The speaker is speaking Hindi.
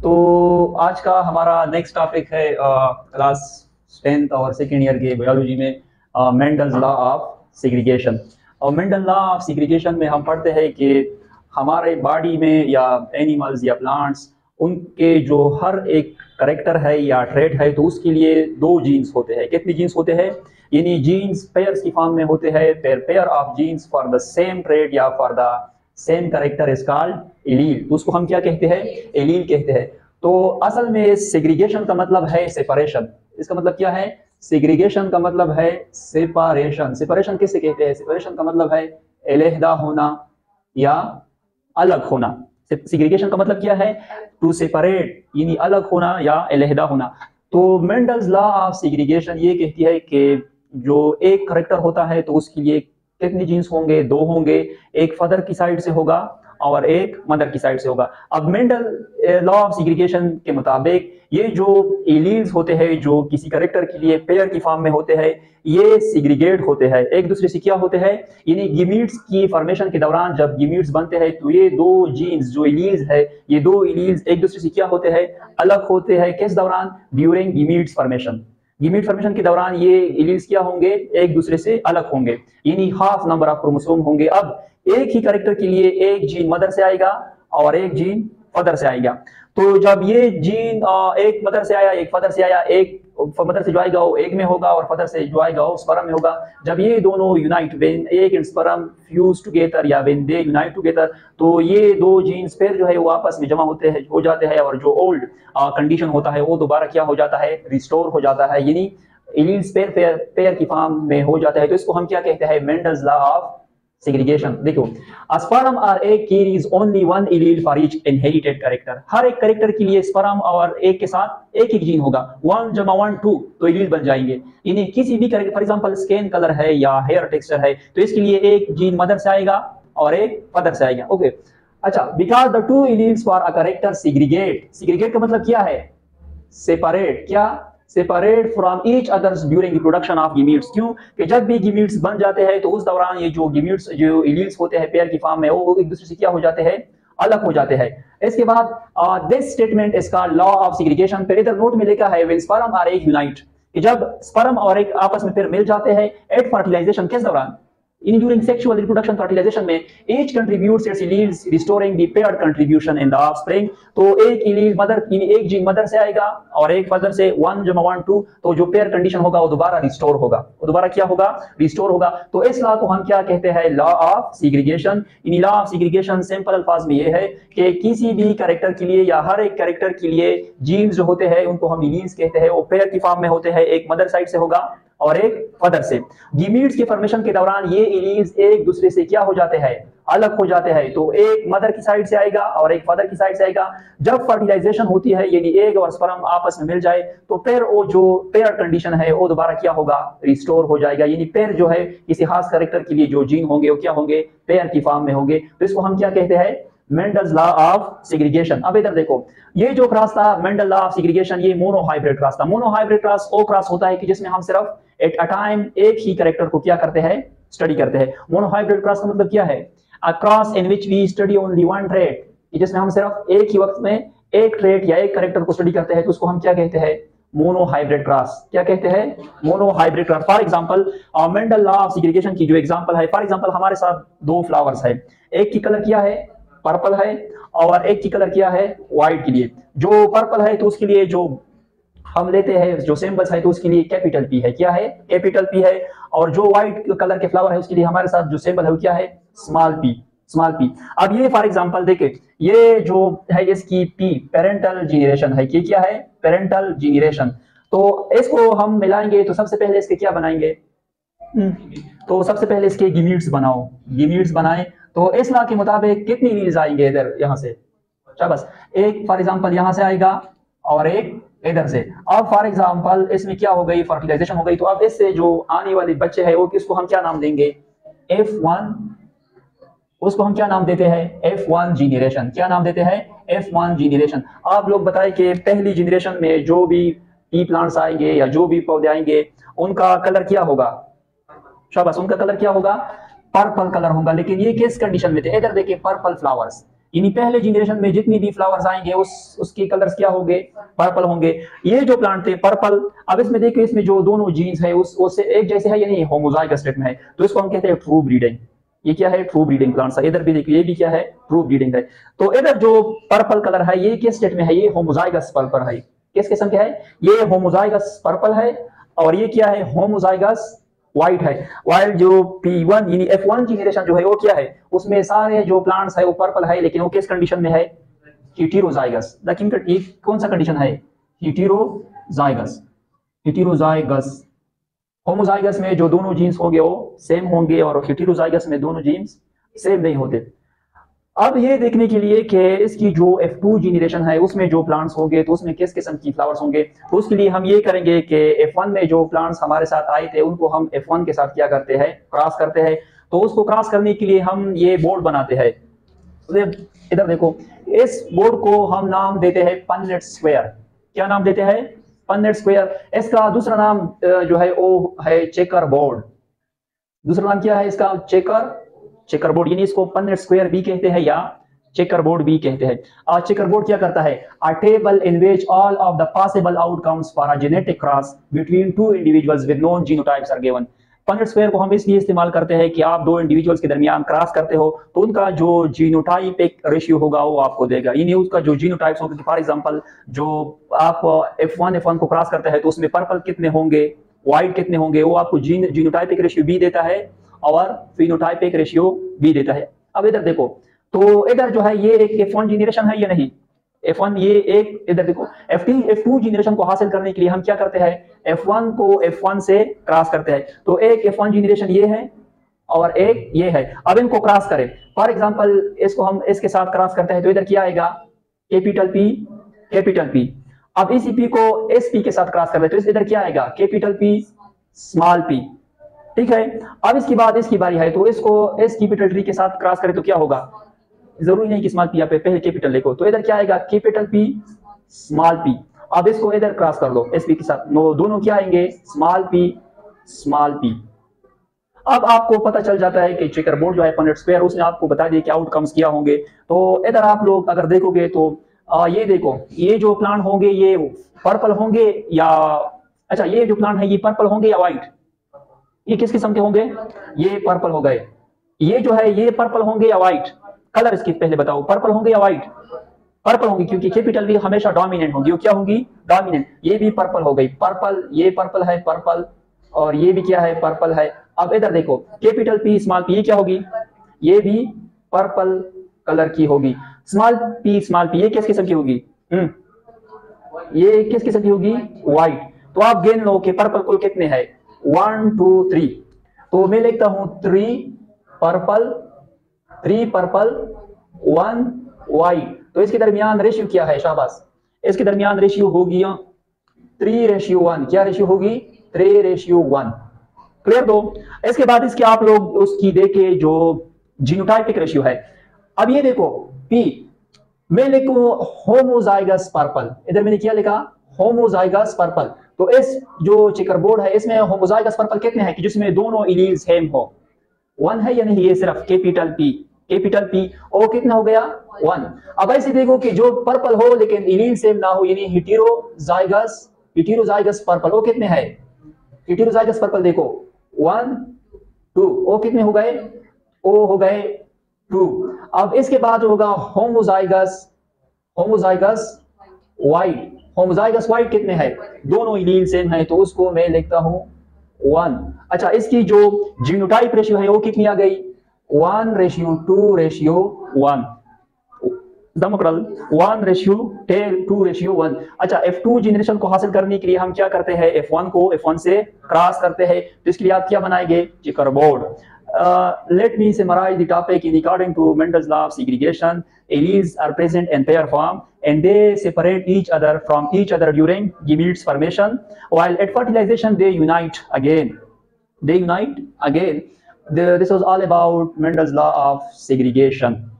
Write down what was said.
तो आज का हमारा नेक्स्ट टॉपिक है क्लास 10th और सेकेंड ईयर के बायोलॉजी में मेंडल्स लॉ ऑफ सेग्रीगेशन। और मेंडल लॉ ऑफ सेग्रीगेशन में हम पढ़ते हैं कि हमारे बॉडी में या एनिमल्स या प्लांट्स उनके जो हर एक करेक्टर है या ट्रेट है तो उसके लिए दो जीन्स होते हैं। कितने जीन्स होते हैं? यानी जीन्स पेयर्स की फॉर्म में होते हैं। Pair of genes for the same trait या for the same character is called allele. तो उसको हम क्या कहते हैं? एलील कहते हैं। तो असल में सेग्रीगेशन का मतलब है सेपरेशन। इसका मतलब क्या है? सेग्रीगेशन का मतलब है सेपरेशन। सेपरेशन किसे कहते हैं? सेपरेशन का मतलब है अलहदा होना या अलग होना। सेग्रीगेशन का मतलब क्या है? टू सेपरेट, यानी अलग होना या अलहदा होना। तो मेंडल्स लॉ ऑफ सेग्रीगेशन ये कहती है कि जो एक करेक्टर होता है तो उसके लिए कितने जीन्स होंगे? दो होंगे। एक फादर की साइड से होगा और एक मदर की साइड से होगा। अब मेंडल लॉ ऑफ सेग्रीगेशन के मुताबिक ये जो एलील्स होते हैं जो किसी करेक्टर के लिए पेयर की फॉर्म में होते हैं, ये सेग्रीगेट होते हैं, एक दूसरे से क्या होते हैं? यानी गीमीट्स की फॉर्मेशन के दौरान जब गीमीट्स बनते हैं तो ये दो जीन्स जो एलील्स है, ये दो एलील्स एक दूसरे से क्या होते हैं? अलग होते हैं। किस दौरान? During gametes formation. Gamete formation के दौरान ये एलील्स क्या होंगे? एक दूसरे से अलग होंगे, यानी हाफ नंबर ऑफ क्रोमोसोम होंगे। अब एक ही करेक्टर के लिए एक जीन मदर से आएगा और एक जीन फादर से आएगा। तो जब ये जीन एक मदर से आया, एक फादर से आया, एक मदर से जो आएगा वो एग में होगा और फादर से जो आएगा वो स्पर्म में होगा। जब ये दोनों unite, when egg and sperm fuse together या व्हेन दे यूनाइट टुगेदर, तो ये दो जीन्स फिर जो है वो आपस में जमा होते हैं, हो जाते हैं, और जो ओल्ड कंडीशन होता है वो दोबारा क्या हो जाता है? रिस्टोर हो जाता है, यानी एलील्स पेयर की फॉर्म में हो जाता है। तो इसको हम क्या कहते हैं? Mendel's law of segregation. देखो, स्पर्म और egg carries only one allele for each inherited character. हर एक कैरेक्टर के लिए स्पर्म और एग के साथ एक एक जीन होगा। 1 जमा 1 2 तो एलील बन जाएंगे। इन्हें किसी भी character, for example skin colour है या हेयर टेक्सचर है, तो इसके लिए एक जीन मदर से आएगा और एक फादर से आएगा। ओके, अच्छा, because the two alleles for a character segregate. Segregate का मतलब क्या है? सेपरेट। क्या? Separate from each others during reproduction of gametes. क्यों? कि जब भी गीमीट्स बन जाते हैं तो उस दौरान ये जो गीमीट्स, जो एलील्स होते हैं पेयर की फॉर्म में, वो एक दूसरे से क्या हो जाते हैं? अलग हो जाते हैं। इसके बाद this statement is called law of segregation. फिर इधर नोट में लिखा है व्हेन स्पर्म और एग यूनाइट, कि जब स्पर्म और एग आपस में फिर मिल जाते हैं एट फर्टिलाइजेशन। किस दौरान? In during sexual reproduction fertilization में each contributes its alleles restoring the paired contribution in the offspring. तो एक एलील मदर, एक जीन मदर से आएगा और एक फादर से, 1 जमा 1 2, तो जो पेयर कंडीशन होगा वो दोबारा रिस्टोर होगा, वो दोबारा क्या होगा? रिस्टोर होगा। तो इस लॉ को हम क्या कहते हैं? Law of segregation. In law of segregation simple अल्फाज में ये है कि किसी भी कैरेक्टर के लिए या हर एक कैरेक्टर के लिए जीन्स जो होते हैं उनको हम एलील्स कहते हैं। वो पेयर की फॉर्म में होते हैं, एक मदर साइड से होगा और एक फादर से। गीमीट्स के फॉर्मेशन के दौरान ये एलील्स एक दूसरे से क्या हो जाते हैं? अलग हो जाते हैं। तो एक मदर की साइड से आएगा और एक फादर की साइड से आएगा। जब फर्टिलाइजेशन होती है, यानी एग और स्पर्म आपस में मिल जाए, तो फिर वो जो पेयर कंडीशन है वो दोबारा क्या होगा? रिस्टोर हो जाएगा। यानी पेयर जो है किसी खास कैरेक्टर के लिए जो जीन होंगे वो क्या होंगे? पेयर की फॉर्म में होंगे। तो इसको हम क्या कहते हैं? Mendel's law of segregation. अब इधर देखो, ये जो क्रॉस था मेंडल लॉ ऑफ सेग्रीगेशन, ये मोनोहाइब्रिड क्रॉस था। मोनोहाइब्रिड क्रॉस वो क्रॉस होता है कि जिसमें हम सिर्फ एट अ टाइम एक ही कैरेक्टर को क्या करते हैं? स्टडी करते हैं। मोनोहाइब्रिड क्रॉस का मतलब क्या है? A cross in which we study only one trait, जिसमें हम सिर्फ एक ही वक्त में एक ट्रेट या एक कैरेक्टर को स्टडी करते हैं, तो उसको हम क्या कहते हैं? Monohybrid cross. क्या कहते हैं? Monohybrid cross. For example Mendel law of segregation की जो एग्जांपल है, फॉर एग्जांपल हमारे साथ दो फ्लावर्स है, एक की कलर क्या है? पर्पल है, और एक की कलर क्या है? व्हाइट के लिए। जो पर्पल है तो उसके लिए जो हम लेते हैं जो सिंबल्स है तो उसके लिए कैपिटल पी है। क्या है? कैपिटल पी है। और जो व्हाइट कलर के फ्लावर है उसके लिए हमारे साथ जो सिंबल है वो क्या है? Small P. Small P. अब ये फॉर एग्जांपल देखे, ये जो है इसकी पी पेरेंटल जेनरेशन है। ये क्या है? Parental generation. तो इसको हम मिलाएंगे तो सबसे पहले इसके क्या बनाएंगे? तो सबसे पहले इसके गीमीट्स बनाओ। गीमीट्स बनाए तो इस लॉ के मुताबिक कितनी एलील्स आएंगे इधर? यहाँ से बस एक फॉर एग्जांपल यहाँ से आएगा और एक इधर से। अब फॉर एग्जांपल इसमें क्या हो गई? फर्टिलाइजेशन हो गई। तो अब इससे जो आने वाले बच्चे हैं वो किसको हम क्या नाम देंगे? F1। उसको हम क्या नाम देते हैं? F1 generation. क्या नाम देते हैं? F1 generation. आप लोग बताएं कि पहली जेनरेशन में जो भी पी प्लांट्स आएंगे या जो भी पौधे आएंगे उनका कलर क्या होगा? शाबाश, उनका कलर क्या होगा? पर्पल कलर होगा। लेकिन ये किस कंडीशन में थे? इधर देखिए, पर्पल फ्लावर्स। यानी पहले जनरेशन में जितनी भी फ्लावर्स आएंगे उसके कलर्स क्या होंगे, पर्पल होंगे। ये जो प्लांट थे पर्पल। अब इसमें देखिए इसमें जो दोनों जीन्स है उससे एक जैसे है, यानी होमोजाइगस स्टेट में है, तो इसको हम कहते हैं ट्रू ब्रीडिंग। ये क्या है, ट्रू ब्रीडिंग प्लांट्स है। इधर भी देखिए ये भी क्या है, ट्रू ब्रीडिंग है। तो इधर जो पर्पल कलर है ये किस स्टेट में है, ये होमोजाइगस पर्पल है। किस किस्म का है, ये होमोजाइगस पर्पल है। और ये क्या है, होमोजाइगस व्हाइट है। वाइल जो P1 यानी F1 जनरेशन जो है वो क्या है, उसमें सारे जो प्लांट्स है वो पर्पल है, लेकिन वो किस कंडीशन में है, हेटेरोजाइगस। लेकिन ये कौन सा कंडीशन है, हेटेरोजाइगस। हेटेरोजाइगस होमोजाइगस में जो दोनों जीन्स होंगे वो सेम होंगे, और हेटेरोजाइगस में दोनों जीन्स सेम नहीं होते। अब ये देखने के लिए कि इसकी जो F2 जनरेशन है उसमें जो प्लांट्स होंगे तो उसमें किस किस्म की फ्लावर्स होंगे, तो उसके लिए हम ये करेंगे कि F1 में जो प्लांट्स हमारे साथ आए थे उनको हम F1 के साथ क्या करते हैं, क्रॉस करते हैं। तो उसको क्रॉस करने के लिए हम ये बोर्ड बनाते हैं। इधर देखो, इस बोर्ड को हम नाम देते हैं पन्नेट स्क्वायर। क्या नाम देते हैं, पन्नेट स्क्वायर। इसका दूसरा नाम जो है वो है चेकर बोर्ड। दूसरा नाम क्या है इसका, चेकर बोर्ड, यानी इसको पन्नेट स्क्वायर भी कहते हैं या चेकर बोर्ड भी कहते हैं। चेकर बोर्ड क्या करता है, a table in which all of the possible outcomes for a genetic cross between two individuals with known genotypes are given. Punnett square को हम इसलिए इस्तेमाल करते हैं कि आप दो इंडिविजुअल्स के दरमियान क्रॉस करते हो तो उनका जो जीनोटाइप एक रेशियो होगा वो आपको देगा, यानी उसका जो जीनोटाइप्स होगा। फॉर एग्जांपल जो आप F1 को क्रॉस करते हैं तो उसमें पर्पल कितने होंगे, व्हाइट कितने होंगे, वो आपको जीनोटाइपिक रेशियो भी देता है और फिनोटाइपिक रेशियो भी देता है। अब इधर देखो, तो इधर जो है ये एक F1 जनरेशन है या नहीं, F1 ये एक, इधर देखो F2 जनरेशन को हासिल करने के लिए हम क्या करते हैं, F1 को F1 से क्रॉस करते हैं। तो एक F1 जनरेशन ये है और एक ये है। अब इनको क्रॉस करें, फॉर एग्जांपल इसको हम इसके साथ क्रॉस करते हैं तो इधर क्या आएगा, कैपिटल P। अब इसी P को इस P के साथ क्रॉस कर रहे तो इधर क्या आएगा, कैपिटल P स्मॉल p। ठीक है, अब इसके बाद इसकी बारी है, तो इसको इस कैपिटल टी के साथ क्रॉस करें तो क्या होगा, जरूरी नहीं कि स्मॉल पी, पे पहले कैपिटल लिखो, तो इधर क्या आएगा, कैपिटल पी स्मॉल पी। अब इसको इधर क्रॉस कर लो एस पी के साथ, दोनों क्या आएंगे, स्मॉल पी। अब आपको पता चल जाता है कि चेकर बोर्ड जो है पन्नेट स्क्वायर, उसने आपको बता दिया कि आउटकम्स क्या होंगे। तो इधर आप लोग अगर देखोगे तो ये देखो, ये जो प्लांट होंगे ये पर्पल होंगे या, अच्छा ये जो प्लांट है ये पर्पल होंगे या व्हाइट, ये किस किस्म के होंगे, ये पर्पल हो गए। ये जो है ये पर्पल होंगे या व्हाइट, कलर इसकी पहले बताओ, पर्पल होंगे या व्हाइट, पर्पल होंगे क्योंकि कैपिटल भी हमेशा डोमिनेंट होगी, वो क्या होंगी, डोमिनेंट। ये भी पर्पल हो गई, पर्पल, ये पर्पल है पर्पल, और ये भी क्या है, पर्पल है। अब इधर देखो कैपिटल पी स्मॉल पी, ये क्या होगी, ये भी पर्पल कलर की होगी। स्मॉल पी ये किस किस्म की होगी, ये किस किस्म की होगी, व्हाइट। तो आप गिन लो कि पर्पल कुल कितने हैं, 1 2 3। तो मैं लिखता हूं 3 पर्पल 1 व्हाइट। तो इसके दरमियान रेशियो क्या है, शाबाश, इसके दरमियान रेशियो होगी 3:1। क्या रेशियो होगी, 3:1। क्लियर। दो इसके बाद इसके आप लोग उसकी देखे जो जीनोटाइपिक रेशियो है। अब ये देखो P, मैं लिखूं होमोजाइगस पर्पल, इधर मैंने क्या लिखा, होमोजाइगस पर्पल। तो इस जो चेकर बोर्ड है इसमें होमोजाइगस पर्पल कितने हैं कि जिसमें दोनों एलील सेम हो, 1 है या नहीं, ये सिर्फ कैपिटल P और कितना हो गया, 1। अब ऐसे देखो कि जो पर्पल हो लेकिन एलील सेम ना हो, यानी हेटेरोजाइगस पर्पल, वो कितने हैं, हेटेरोजाइगस पर्पल देखो 1 2, वो कितने हो गए, वो हो गए 2। अब इसके बाद होगा होमोजाइगस व्हाइट। होमोजाइगस व्हाइट कितने हैं, दोनों एलील सेम है, तो उसको मैं लिखता हूं 1। अच्छा इसकी जो जीनोटाइप रेशियो है वो कितनी आ गई, 1:2:1, 1:2:1। अच्छा F2 जनरेशन को हासिल करने के लिए हम क्या करते हैं, F1 को F1 से क्रॉस करते हैं, तो इसके लिए आप क्या बनाएंगे, checker board. Let me summarize the topic. In according to Mendel's law of segregation, alleles are present in pair form and they separate each other from each other during gametes formation, while at fertilization they unite again. This was all about Mendel's law of segregation.